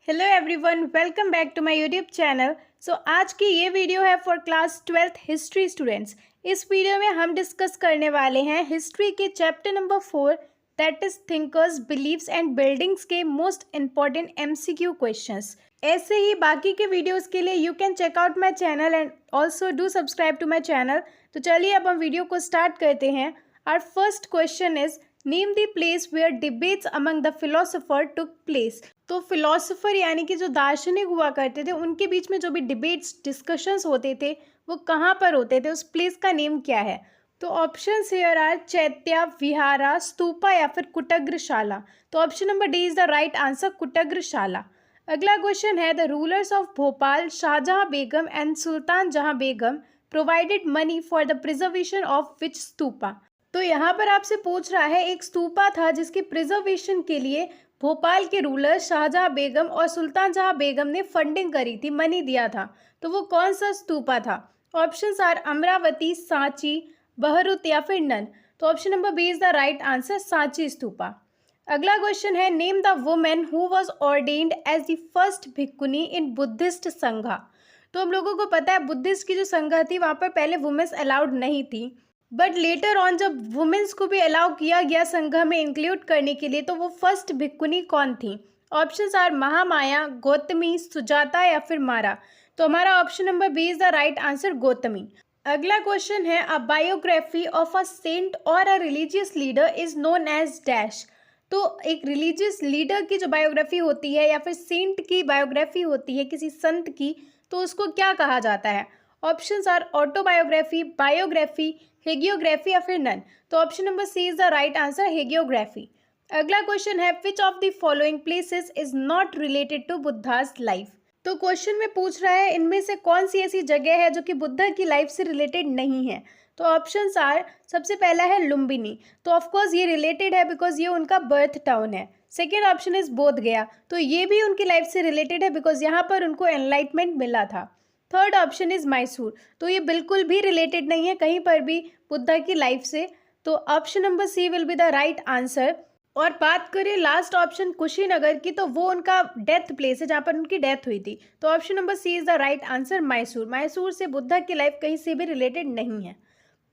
Hello everyone, welcome back to my YouTube channel. आज की ये वीडियो है for class 12th history students. इस वीडियो में हम डिस्कस करने वाले हैं हिस्ट्री के chapter number 4 that is thinkers believes and buildings के मोस्ट इंपॉर्टेंट एमसीक्यू क्वेश्चंस। ऐसे ही बाकी के वीडियोस के लिए you can check out my channel and also do subscribe to my channel. तो चलिए अब हम वीडियो को स्टार्ट करते हैं। Our first question is name the place where debates among the philosopher took place. तो फिलोसोफर यानी कि जो दार्शनिक हुआ करते थे उनके बीच में जो भी डिबेट्स डिस्कशंस होते थे वो कहाँ पर होते थे, उस प्लेस का नेम क्या है। तो options here are chaitya, vihara, stupa या फिर कुटग्रशाला। तो option number D is the right answer, kutagarashala. अगला क्वेश्चन है the rulers of Bhopal Shahjahan Begum and Sultan Jahan Begum provided money for the preservation of which stupa. तो यहाँ पर आपसे पूछ रहा है एक स्तूपा था जिसकी प्रिजर्वेशन के लिए भोपाल के रूलर शाहजहां बेगम और सुल्तान जहां बेगम ने फंडिंग करी थी, मनी दिया था। तो वो कौन सा स्तूपा था? ऑप्शंस आर अमरावती, सांची, बहरुत या फिर नन। तो option number B is the right answer, Sanchi stupa. अगला क्वेश्चन है name the women who was ordained as the first bhikkhuni in Buddhist sangha. तो हम लोगों को पता है बुद्धिस्ट की जो संघा थी वहाँ पर पहले वुमेन्स अलाउड नहीं थी, बट लेटर ऑन जब वुमेन्स को भी अलाउ किया गया संघ में इंक्लूड करने के लिए, तो वो फर्स्ट भिक्खुनी कौन थी? ऑप्शंस आर महामाया, गौतमी, सुजाता या फिर मारा। तो हमारा option number B is the right answer, Gautami. अगला क्वेश्चन है a biography of a saint or a religious leader is known as dash. तो एक रिलीजियस लीडर की जो बायोग्राफी होती है या फिर सेंट की बायोग्राफी होती है किसी संत की, तो उसको क्या कहा जाता है? Options are autobiography, biography, hagiography या फिर नन। तो option number C is the right answer, hagiography. अगला क्वेश्चन है which of the following places is not related to Buddha's life. तो क्वेश्चन में पूछ रहा है इनमें से कौन सी ऐसी जगह है जो कि बुद्धा की लाइफ से रिलेटेड नहीं है। तो ऑप्शंस आर, सबसे पहला है लुम्बिनी। तो ऑफकोर्स ये रिलेटेड है बिकॉज ये उनका बर्थ टाउन है। सेकेंड ऑप्शन इज बोध गया, तो ये भी उनकी लाइफ से रिलेटेड है बिकॉज यहाँ पर उनको एनलाइटमेंट मिला था। थर्ड ऑप्शन इज मैसूर, तो ये बिल्कुल भी रिलेटेड नहीं है कहीं पर भी बुद्धा की लाइफ से। तो option number C will be the right answer. और बात करें लास्ट ऑप्शन कुशीनगर की, तो वो उनका डेथ प्लेस है जहाँ पर उनकी डेथ हुई थी। तो option number C is the right answer, Mysore. Mysore से बुद्धा की लाइफ कहीं से भी रिलेटेड नहीं है।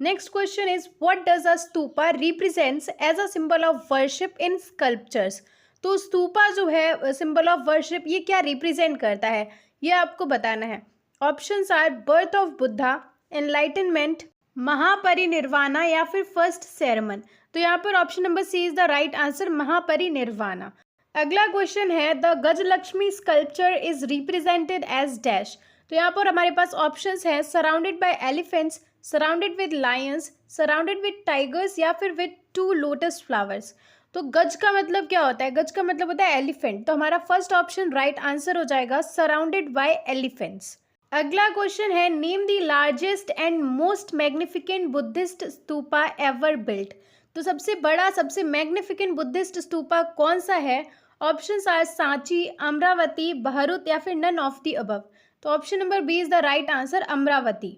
Next question is what does a stupa represents as a symbol of worship in sculptures. तो स्तूपा जो है सिंबल ऑफ वर्शिप, ये क्या रिप्रेजेंट करता है ये आपको बताना है। Options are birth of Buddha, enlightenment, Mahaparinirvana या फिर फर्स्ट सेरेमन। तो यहाँ पर option number C is the right answer, Mahaparinirvana. अगला क्वेश्चन है the Gajalakshmi sculpture is represented as dash. तो यहाँ पर हमारे पास ऑप्शंस हैं surrounded by elephants, surrounded with lions, surrounded with tigers या फिर विद 2 लोटस फ्लावर्स। तो गज का मतलब क्या होता है? गज का मतलब होता है एलिफेंट। तो हमारा फर्स्ट ऑप्शन राइट आंसर हो जाएगा, सराउंडेड बाय एलिफेंट्स। अगला क्वेश्चन है name the largest and most magnificent Buddhist stupa ever built. तो सबसे बड़ा, सबसे मैग्निफिकेंट बुद्धिस्ट स्तूपा कौन सा है? ऑप्शंस आर सांची, अमरावती, बहरुत या फिर नन ऑफ द अबव। तो option number B is the right answer, Amaravati.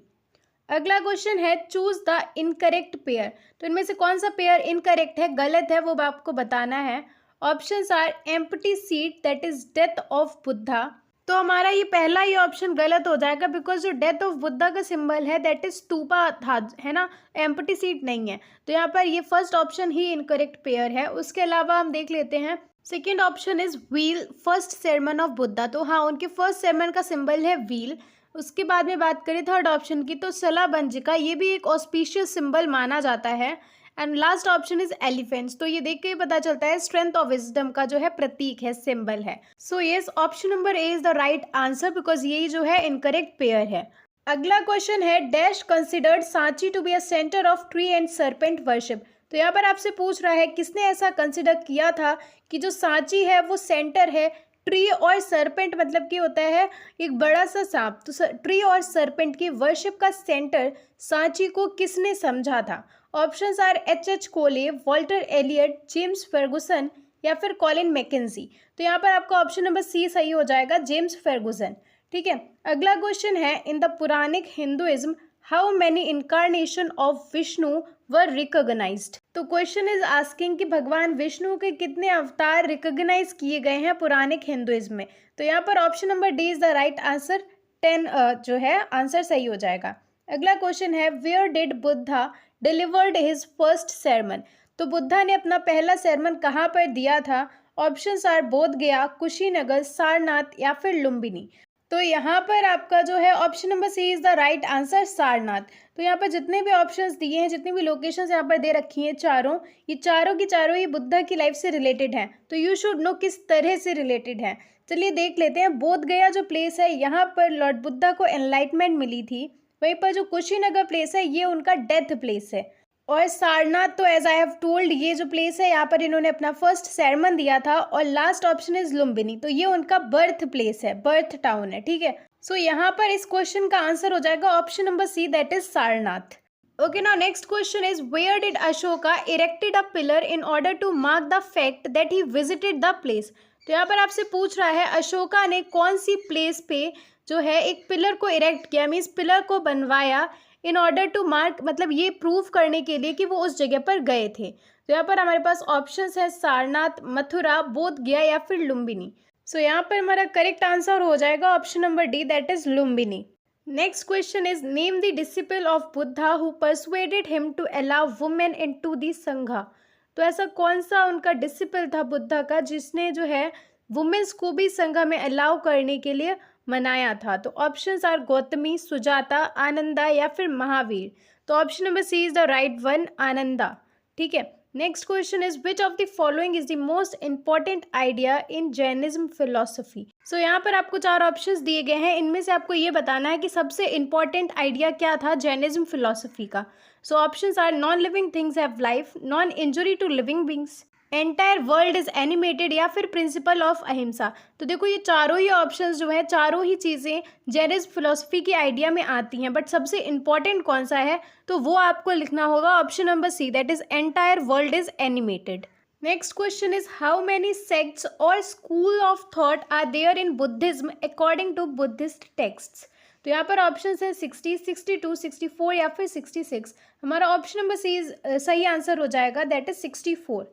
अगला क्वेश्चन है चूज द इनकरेक्ट पेयर। तो इनमें से कौन सा पेयर इनकरेक्ट है, गलत है, वो आपको बताना है। Options are empty seat that is death of Buddha. तो हमारा ये पहला ही ऑप्शन गलत हो जाएगा बिकॉज जो डेथ ऑफ बुद्धा का सिंबल है दैट इज स्तूपा था, है ना, एम्प्टी सीट नहीं है। तो यहाँ पर ये फर्स्ट ऑप्शन ही इनकरेक्ट पेयर है। उसके अलावा हम देख लेते हैं second option is wheel, first sermon of Buddha. तो हाँ, उनके फर्स्ट सेरेमन का सिंबल है व्हील। उसके बाद में बात करें थर्ड ऑप्शन की, तो सलाबंजिका, ये भी एक ऑस्पिशियस सिंबल माना जाता है। And last option is elephants. तो ये देख के ही पता चलता है स्ट्रेंथ ऑफ विजडम का जो है प्रतीक है, सिंबल है। So yes, option number A is the right answer because ये जो है इनकरेक्ट पेयर है। अगला क्वेश्चन है dash considered Sanchi to be a centre of tree and serpent worship. तो यहाँ पर आपसे पूछ रहा है किसने ऐसा कंसिडर किया था कि जो सांची है वो सेंटर है, ट्री और सरपेंट मतलब कि होता है एक बड़ा सा सांप। तो ट्री और सरपेंट की वर्शिप का सेंटर सांची को किसने समझा था? ऑप्शंस आर एच कोले, वॉल्टर एलियट, जेम्स फर्गुसन या फिर कॉलिन मैकेंजी। तो यहाँ पर आपका ऑप्शन नंबर सी सही हो जाएगा, जेम्स फर्गुसन। ठीक है। अगला क्वेश्चन है in the Puranic Hinduism how many incarnation of Vishnu were recognised. तो क्वेश्चन इज आस्किंग कि भगवान विष्णु के कितने अवतार रिकॉग्नाइज किए गए हैं पुराणिक हिंदुइज्म में। तो यहाँ पर option number D is the right answer. 10 जो है आंसर सही हो जाएगा। अगला क्वेश्चन है where did Buddha delivered his first sermon। तो बुद्धा ने अपना पहला sermon कहाँ पर दिया था? ऑप्शंस आर बोध गया, कुशीनगर, सारनाथ या फिर लुम्बिनी। तो यहाँ पर आपका जो है option number C is the right answer, Sarnath. तो यहाँ पर जितने भी ऑप्शंस दिए हैं, जितनी भी लोकेशंस यहाँ पर दे रखी हैं चारों, ये चारों की चारों ही बुद्धा की लाइफ से रिलेटेड हैं। तो यू शुड नो किस तरह से रिलेटेड है। चलिए देख लेते हैं। बोध गया जो प्लेस है, यहाँ पर लॉर्ड बुद्धा को एनलाइटमेंट मिली थी। वहीं पर जो कुशीनगर प्लेस है, ये उनका डेथ प्लेस है। और सारनाथ तो एज आई हैव टोल्ड, ये जो प्लेस है यहाँ पर इन्होंने अपना फर्स्ट sermon दिया था। और लास्ट ऑप्शन इज लुम्बिनी, तो ये उनका बर्थ प्लेस है, बर्थ टाउन है। ठीक है, सो यहाँ पर इस क्वेश्चन का आंसर हो जाएगा option number C, that is Sarnath. Okay, now next question is where did Ashoka erected a pillar in order to mark the fact that he visited the place. तो यहाँ पर आपसे पूछ रहा है अशोका ने कौन सी प्लेस पे जो है एक पिलर को इरेक्ट किया, मीन्स पिलर को बनवाया इन ऑर्डर टू मार्क, मतलब ये प्रूव करने के लिए कि वो उस जगह पर गए थे। तो यहाँ पर हमारे पास ऑप्शंस है सारनाथ, मथुरा, बोध गया या फिर लुम्बिनी। सो यहाँ पर हमारा करेक्ट आंसर हो जाएगा option number D, that is Lumbini. Next question is name the disciple of Buddha who persuaded him to allow women into the sangha. तो ऐसा कौन सा उनका डिसिपल था बुद्धा का जिसने जो है वुमेन्स को भी संघा में अलाउ करने के लिए मनाया था? तो ऑप्शंस आर गौतमी, सुजाता, आनंदा या फिर महावीर। तो option number C is the right one, Ananda. ठीक है, next question is which of the following is the most important idea in Jainism philosophy. So यहाँ पर आपको चार ऑप्शंस दिए गए हैं, इनमें से आपको ये बताना है कि सबसे इंपॉर्टेंट आइडिया क्या था जैनिज्म फिलोसफी का। So options are non living things have life, non injury to living beings, entire world is animated या फिर प्रिंसिपल ऑफ अहिंसा। तो देखो ये चारों ही ऑप्शंस जो है, चारों ही चीज़ें जैनिज्म फिलोसफी की आइडिया में आती हैं, बट सबसे इंपॉर्टेंट कौन सा है तो वो आपको लिखना होगा option number C, that is entire world is animated. Next question is how many sects or school of thought are there in Buddhism according to Buddhist texts. तो यहाँ पर ऑप्शन है 60, 62, 64 या फिर 66। हमारा ऑप्शन नंबर सी सही आंसर हो जाएगा, दैट इज 64।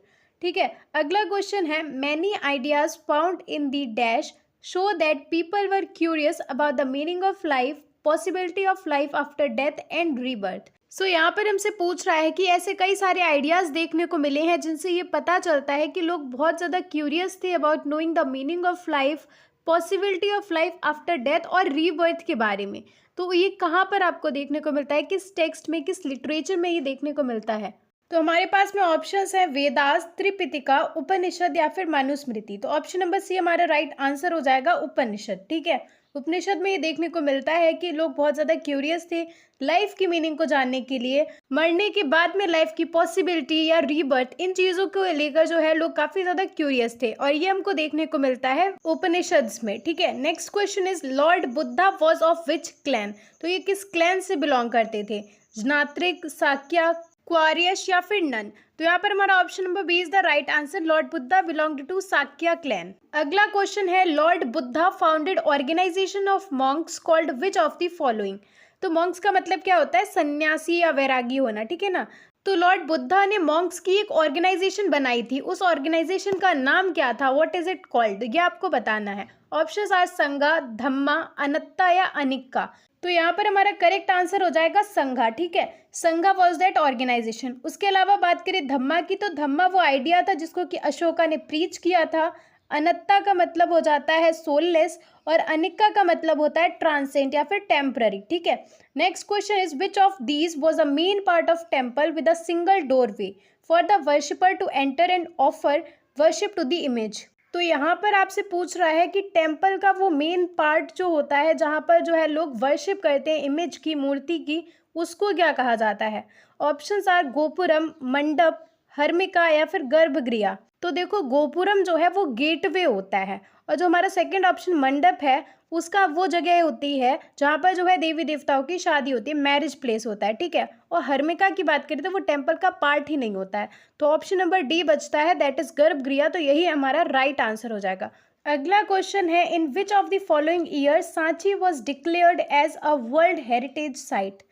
ठीक है, अगला क्वेश्चन है many ideas found in the dash show that people were curious about the meaning of life, possibility of life after death and rebirth. So यहाँ पर हमसे पूछ रहा है कि ऐसे कई सारे आइडियाज देखने को मिले हैं जिनसे ये पता चलता है कि लोग बहुत ज़्यादा क्यूरियस थे about knowing the meaning of life, possibility of life after death और रीबर्थ के बारे में। तो ये कहाँ पर आपको देखने को मिलता है, किस टेक्स्ट में, किस लिटरेचर में ये देखने को मिलता है? तो हमारे पास में ऑप्शंस हैं वेदास, त्रिपिटिका, उपनिषद या फिर मनुस्मृति। तो ऑप्शन नंबर सी हमारा राइट आंसर हो जाएगा उपनिषद। ठीक है, उपनिषद में ये देखने को मिलता है कि लोग बहुत ज़्यादा क्यूरियस थे लाइफ की मीनिंग को जानने के लिए, मरने के बाद में लाइफ की पॉसिबिलिटी या रीबर्थ, इन चीज़ों को लेकर जो है लोग काफ़ी ज़्यादा क्यूरियस थे, और ये हमको देखने को मिलता है उपनिषद्स में। ठीक है, next question is Lord Buddha was of which clan. तो ये किस क्लैन से बिलोंग करते थे? ज्ञात्रिक, साक्या, क्वारियस या फिर नन। तो यहाँ पर हमारा option number B is the right answer, lord Buddha belonged to Shakya clan. अगला क्वेश्चन है lord Buddha founded organisation of monks called which of the following. तो मॉन्क्स का मतलब क्या होता है? सन्यासी या वैरागी होना। ठीक है ना, तो लॉर्ड बुद्धा ने मॉन्क्स की एक ऑर्गेनाइजेशन बनाई थी, उस ऑर्गेनाइजेशन का नाम क्या था, व्हाट इज इट कॉल्ड, ये आपको बताना है। ऑप्शंस आर संघा, धम्मा, अनत्ता या अनिक्का। तो यहाँ पर हमारा करेक्ट आंसर हो जाएगा संघा। ठीक है, संघा वॉज दैट ऑर्गेनाइजेशन। उसके अलावा बात करें धम्मा की, तो धम्मा वो आइडिया था जिसको कि अशोका ने प्रीच किया था। अनत्ता का मतलब हो जाता है सोललेस, और अनिक्का का मतलब होता है ट्रांसेंट या फिर टेम्पररी। ठीक है, next question is which of these was a main part of temple with a single doorway for the worshipper to enter and offer worship to the image. तो यहाँ पर आपसे पूछ रहा है कि टेम्पल का वो मेन पार्ट जो होता है जहाँ पर जो है लोग वर्शिप करते हैं इमेज की, मूर्ति की, उसको क्या कहा जाता है? ऑप्शंस आर गोपुरम, मंडप, हर्मिका या फिर गर्भगृह। तो देखो गोपुरम जो है वो गेटवे होता है, और जो हमारा सेकंड ऑप्शन मंडप है उसका वो जगह होती है जहाँ पर जो है देवी देवताओं की शादी होती है, मैरिज प्लेस होता है। ठीक है, और हर्मिका की बात करें तो वो टेम्पल का पार्ट ही नहीं होता है। तो ऑप्शन नंबर डी बचता है, दैट इज गर्भगृह। तो यही हमारा राइट आंसर हो जाएगा। अगला क्वेश्चन है in which of the following year Sanchi was declared as a world heritage site.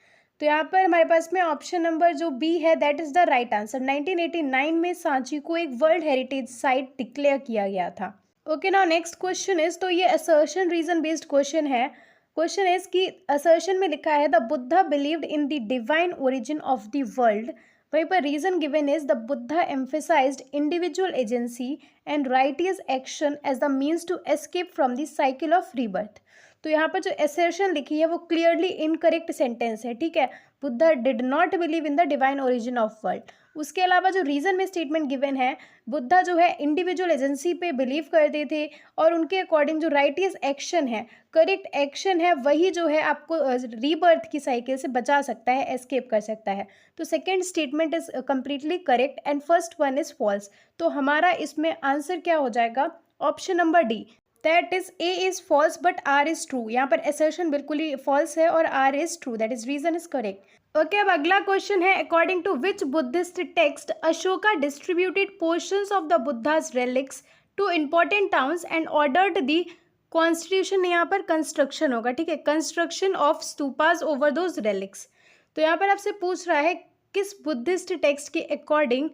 तो यहाँ पर हमारे पास में ऑप्शन नंबर जो बी है that is the right answer. 1989 में सांची को एक वर्ल्ड हेरिटेज साइट डिक्लेयर किया गया था। Okay, now next question is, तो ये असर्शन रीजन बेस्ड क्वेश्चन है। क्वेश्चन इज कि असर्शन में लिखा है the Buddha believed in the divine origin of the world, वहीं पर reason given is the Buddha emphasised individual agency and righteous action as the means to escape from the cycle of rebirth. तो यहाँ पर जो असर्शन लिखी है वो क्लियरली इनकरेक्ट सेंटेंस है, ठीक है। Buddha did not believe in the divine origin of world. उसके अलावा जो रीजन में स्टेटमेंट गिवन है, बुद्धा जो है इंडिविजुअल एजेंसी पे बिलीव करते थे और उनके अकॉर्डिंग जो राइटियस एक्शन है, करेक्ट एक्शन है, वही जो है आपको रीबर्थ की साइकिल से बचा सकता है, एस्केप कर सकता है। तो second statement is completely correct and first one is false. तो हमारा इसमें आंसर क्या हो जाएगा? Option number D, that is A is false but R is true. यहाँ पर असर्शन बिल्कुल ही फॉल्स है और R is true, that is reason is correct. Okay, अब अगला क्वेश्चन है, according to which Buddhist text Ashoka distributed portions of the Buddha's relics to important towns and ordered the constitution. यहाँ पर कंस्ट्रक्शन होगा, ठीक है, construction of stupas over those relics. तो यहाँ पर आपसे पूछ रहा है किस बुद्धिस्ट टेक्स्ट के अकॉर्डिंग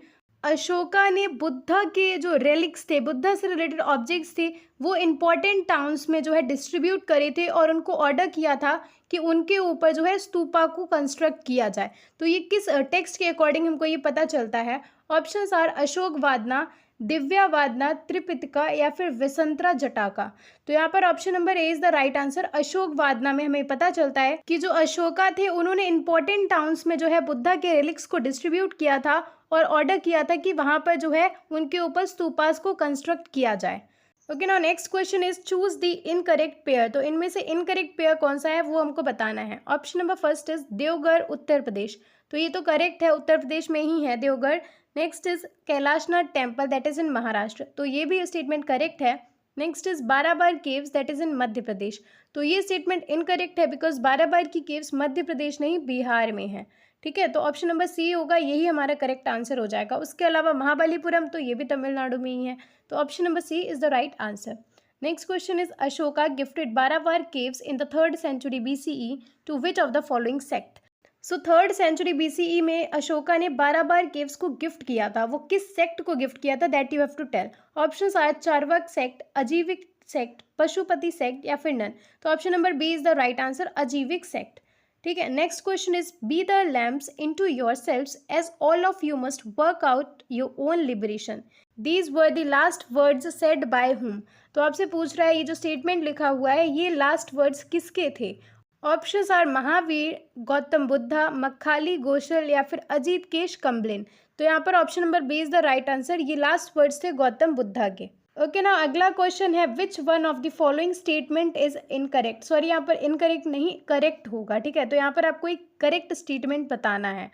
अशोका ने बुद्धा के जो रेलिक्स थे, बुद्धा से रिलेटेड ऑब्जेक्ट्स थे, वो इम्पॉर्टेंट टाउन्स में जो है डिस्ट्रीब्यूट करे थे और उनको ऑर्डर किया था कि उनके ऊपर जो है स्तूपा को कंस्ट्रक्ट किया जाए। तो ये किस टेक्स्ट के अकॉर्डिंग हमको ये पता चलता है? Options are Ashokavadana, Divyavadana, Tripitaka या फिर विसंतरा जटाका। तो यहाँ पर option number A is the right answer. Ashokavadana में हमें पता चलता है कि जो अशोका थे उन्होंने इंपॉर्टेंट टाउन्स में जो है बुद्धा के रेलिक्स को डिस्ट्रीब्यूट किया था और ऑर्डर किया था कि वहां पर जो है उनके ऊपर स्तूपास को कंस्ट्रक्ट किया जाए। Okay, now next question is choose the incorrect pair. तो इनमें से इनकरेक्ट पेयर कौन सा है वो हमको बताना है। Option number first is Deogarh Uttar Pradesh. तो ये तो करेक्ट है, उत्तर प्रदेश में ही है Deogarh. Next is Kailashnath temple, that is in Maharashtra. तो ये भी स्टेटमेंट करेक्ट है। Next is Barabar caves, that is in Madhya Pradesh. तो ये स्टेटमेंट इनकरेक्ट है बिकॉज बाराबार की केव्स मध्य प्रदेश नहीं बिहार में है, ठीक है। तो ऑप्शन नंबर सी होगा, यही हमारा करेक्ट आंसर हो जाएगा। उसके अलावा महाबलीपुरम, तो ये भी तमिलनाडु में ही है। तो option number C is the right answer. Next question is Ashoka gifted Barabar caves in the 3rd century BCE to which of the following sect. So 3rd century BCE में अशोका ने बाराबार केव्स को गिफ्ट किया था। वो किस सेक्ट को गिफ्ट किया था, that you have to tell. Options are Charvaka sect, Ajivika sect, Pashupati sect या फिर नन। तो option number B is the right answer, Ajivika sect, ठीक है। Next question is be the lamps into yourselves as all of you must work out your own liberation. These were the last words said by whom. तो आपसे पूछ रहा है ये जो statement लिखा हुआ है ये लास्ट वर्ड्स किसके थे। ऑप्शंस आर महावीर, गौतम बुद्धा, मक्खाली गोशल या फिर अजीत केश कम्बलिन। तो यहाँ पर option number B is the right answer, ये लास्ट वर्ड्स थे गौतम बुद्धा के। ओके, ना अगला क्वेश्चन है which one of the following statement is incorrect. Sorry, यहाँ पर इनकरेक्ट नहीं, करेक्ट होगा, ठीक है। तो यहाँ पर आपको एक करेक्ट स्टेटमेंट बताना है।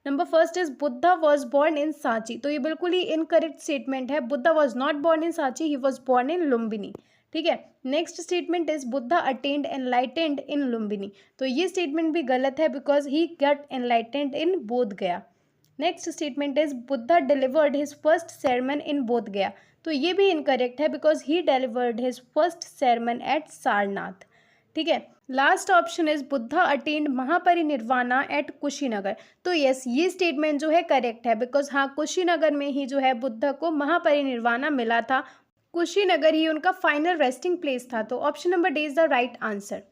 Number first is Buddha was born in Sanchi. तो ये बिल्कुल ही इनकरेक्ट स्टेटमेंट है। Buddha was not born in Sanchi, he was born in Lumbini, ठीक है। Next statement is Buddha attend enlightened in Lumbini. तो ये स्टेटमेंट भी गलत है because he gut enlightened in Bodh Gaya. Next statement is Buddha delivered his first sermon in Bodh Gaya. तो ये भी इनकरेक्ट है because he delivered his first sermon at Sarnath, ठीक है। Last option is Buddha attained Mahaparinirvana at Kushinagar. तो यस, ये स्टेटमेंट जो है करेक्ट है बिकॉज हाँ, कुशीनगर में ही जो है बुद्धा को महापरिनिर्वाणा मिला था। कुशीनगर ही उनका फाइनल रेस्टिंग प्लेस था। तो option number D is the right answer.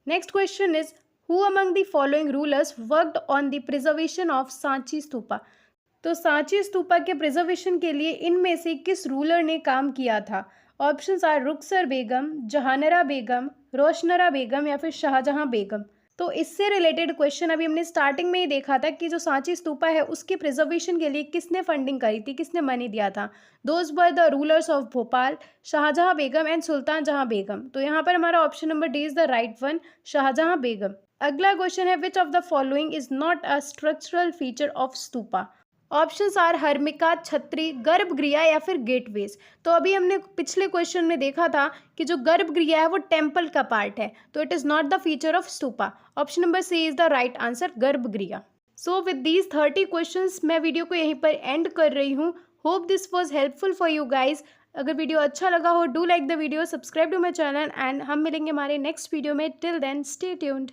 Next question is who among the following rulers worked on the preservation of Sanchi stupa. तो सांची स्तूपा के प्रिजर्वेशन के लिए इनमें से किस रूलर ने काम किया था। ऑप्शंस आर रुखसर बेगम, जहानरा बेगम, रोशनरा बेगम या फिर शाहजहां बेगम। तो इससे रिलेटेड क्वेश्चन अभी हमने स्टार्टिंग में ही देखा था कि जो सांची स्तूपा है उसके प्रिजर्वेशन के लिए किसने फंडिंग करी थी, किसने मनी दिया था। Those were the rulers of Bhopal, Shahjahan Begum and Sultan Jahan Begum. तो यहाँ पर हमारा option number D is the right one, Shahjahan Begum. अगला क्वेश्चन है which of the following is not a structural feature of stupa. Options are harmika, chhatri, garbhagriha या फिर गेटवेज। तो अभी हमने पिछले क्वेश्चन में देखा था कि जो गर्भगृह है वो टेम्पल का पार्ट है, तो it is not the feature of stupa. Option number C is the right answer, garbhagriha. So with these 30 questions मैं वीडियो को यहीं पर एंड कर रही हूँ। Hope this was helpful for you guys. अगर वीडियो अच्छा लगा हो do like the video, subscribe to my channel and हम मिलेंगे हमारे नेक्स्ट वीडियो में। Till then stay tuned.